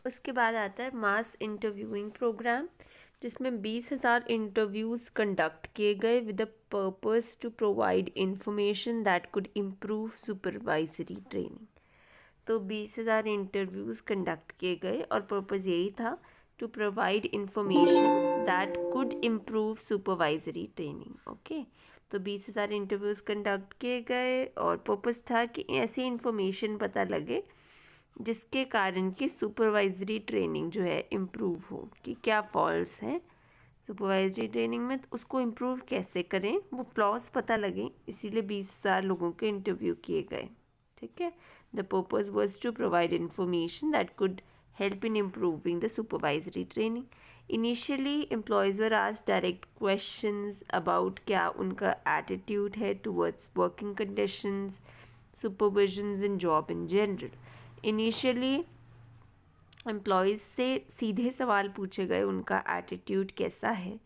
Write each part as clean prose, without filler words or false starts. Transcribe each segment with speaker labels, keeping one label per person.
Speaker 1: उसके बाद आता है मास इंटरव्यूइंग प्रोग्राम, जिसमें 20,000 इंटरव्यूज़ कंडक्ट किए गए with the purpose to provide information that could improve supervisory training. तो 20,000 इंटरव्यूज़ कंडक्ट किए गए और पर्पज़ यही था to provide information that could improve supervisory training. Okay, तो 20,000 इंटरव्यूज़ कंडक्ट किए गए और पर्पज़ था कि ऐसी इंफॉर्मेशन पता लगे जिसके कारण कि सुपरवाइजरी ट्रेनिंग जो है इम्प्रूव हो, कि क्या फॉल्ट्स हैं सुपरवाइजरी ट्रेनिंग में, तो उसको इम्प्रूव कैसे करें, वो फ्लॉस पता लगे, इसीलिए 20,000 लोगों के इंटरव्यू किए गए। ठीक है, the purpose was to provide information that could help in improving the supervisory training. Initially, employees were asked direct questions about क्या उनका attitude है towards working conditions, supervisions and job in general. Initially, employees से सीधे सवाल पूछे गए उनका attitude कैसा है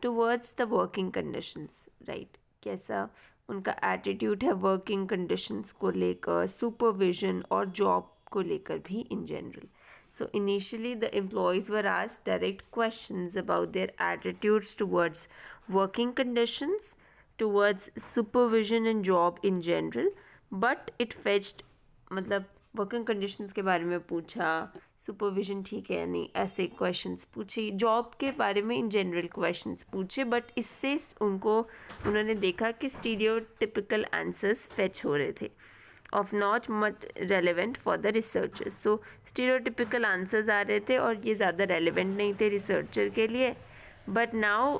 Speaker 1: towards the working conditions, right, कैसा उनका एटीट्यूड है वर्किंग कंडीशंस को लेकर, सुपरविजन और जॉब को लेकर भी in general. So initially the employees were asked direct questions about their attitudes towards working conditions, towards supervision and job in general, but it fetched, मतलब वर्किंग कंडीशंस के बारे में पूछा, सुपरविजन ठीक है या नहीं, ऐसे क्वेश्चंस पूछे, जॉब के बारे में इन जनरल क्वेश्चंस पूछे, बट इससे उन्होंने देखा कि स्टीरियोटिपिकल आंसर्स फेच हो रहे थे of not much relevant for the researchers. So stereotypical answers आ रहे थे और ये ज़्यादा रेलिवेंट नहीं थे रिसर्चर के लिए. बट नाउ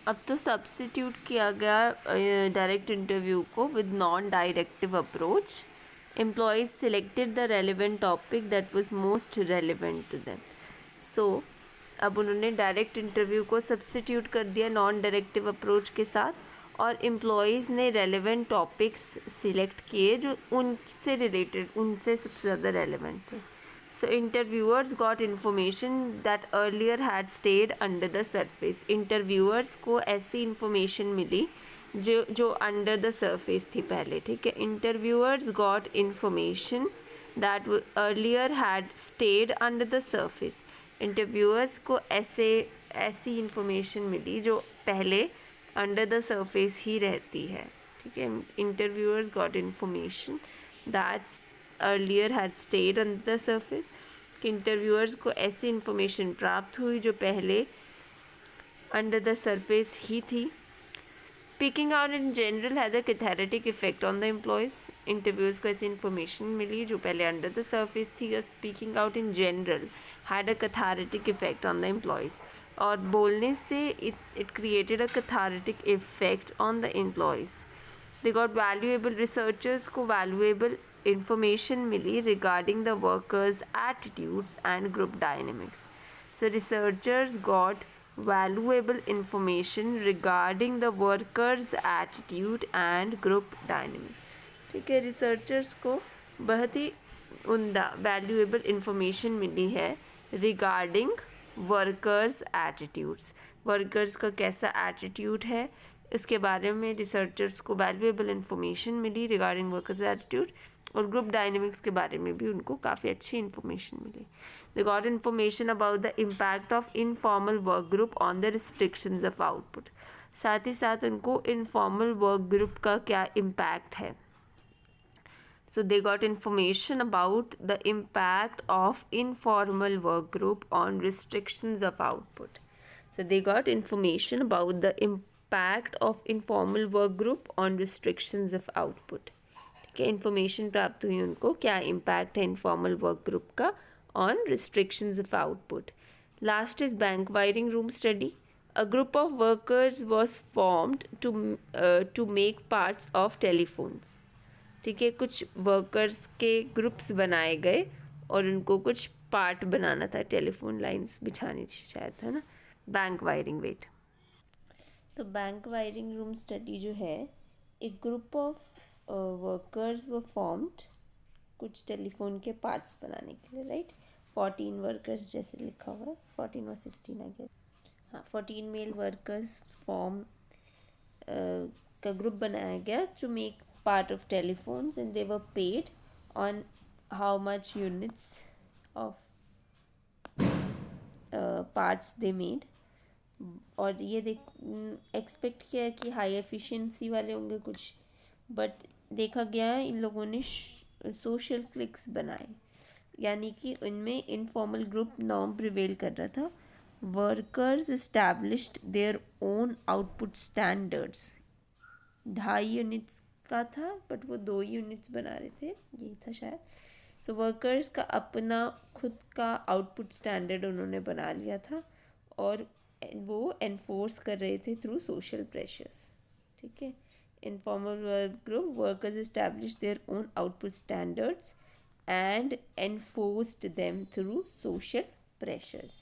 Speaker 1: अब तो सब्स्टिट्यूट किया गया डायरेक्ट इंटरव्यू को with non directive approach. Employees selected the relevant topic that was most relevant to them. So अब उन्होंने डायरेक्ट इंटरव्यू को सब्स्टिट्यूट कर दिया नॉन डायरेक्टिव अप्रोच के साथ, और एम्प्लॉयज़ ने रेलिवेंट टॉपिक्स सिलेक्ट किए जो उनसे रिलेटेड, उनसे सबसे ज़्यादा रेलिवेंट थे. So interviewers got information that earlier had stayed under the surface. Interviewers को ऐसी इन्फॉर्मेशन मिली जो अंडर द सरफेस थी पहले. ठीक है, interviewers got information that earlier had stayed under the surface. Interviewers को ऐसी इन्फॉर्मेशन मिली जो पहले अंडर द सरफेस ही रहती है. ठीक है, interviewers got information that's earlier had stayed under the surface, कि इंटरव्यूअर्स को ऐसी इन्फॉर्मेशन प्राप्त हुई जो पहले अंडर द सरफेस ही थी. Speaking out in general had a cathartic effect on the employees. Interviewers को ऐसी इन्फॉर्मेशन मिली जो पहले अंडर द सरफेस थी, और speaking out in general had a cathartic effect on the employees. और बोलने से it created a cathartic effect on the employees. They got valuable, researchers को वैल्यूएबल इंफॉर्मेशन मिली regarding the workers attitudes and group dynamics. So researchers got valuable information regarding the workers attitude and group dynamics. ठीक है, researchers को बहुत ही उम्दा valuable information मिली है regarding workers attitudes. Workers का कैसा एटीट्यूड है इसके बारे में रिसर्चर्स को वैल्यूएबल इंफॉर्मेशन मिली रिगार्डिंग वर्कर्स एटीट्यूड, और ग्रुप डायनेमिक्स के बारे में भी उनको काफ़ी अच्छी इन्फॉर्मेशन मिली. They got information about the impact of informal work group on the restrictions of output. साथ ही साथ उनको इनफॉर्मल वर्क ग्रुप का क्या इम्पैक्ट है. So they got information about the impact of informal work group on restrictions of output. So they got information about the impact of informal work group on restrictions of output. ठीक है, information प्राप्त हुई उनको क्या impact है informal work group का on restrictions of output. Last is bank wiring room study. A group of workers was formed to make parts of telephones. ठीक है, कुछ वर्कर्स के ग्रुप्स बनाए गए और उनको कुछ पार्ट बनाना था, टेलीफोन लाइंस बिछानी थी शायद, है ना. Bank wiring, wait. तो बैंक वायरिंग रूम स्टडी जो है, एक ग्रुप ऑफ वर्कर्स वो फॉर्म्ड कुछ टेलीफोन के पार्ट्स बनाने के लिए, राइट. 14 वर्कर्स जैसे लिखा हुआ है, 14 और 16 आई गेस. हाँ, 14 मेल वर्कर्स फॉर्म का ग्रुप बनाया गया to make part of telephones, and they were paid on how much units of parts they made. और ये देख एक्सपेक्ट किया है कि हाई एफिशिएंसी वाले होंगे कुछ, बट देखा गया है इन लोगों ने सोशल क्लिक्स बनाए, यानी कि उनमें इनफॉर्मल ग्रुप नॉर्म प्रिवेल कर रहा था. Workers established their own output standards. 2.5 units का था बट वो 2 यूनिट्स बना रहे थे, यही था शायद. सो वर्कर्स का अपना खुद का आउटपुट स्टैंडर्ड उन्होंने बना लिया था और वो एनफोर्स कर रहे थे थ्रू सोशल प्रेशर्स. ठीक है. Informal work group workers establish their own output standards and enforced them through social pressures.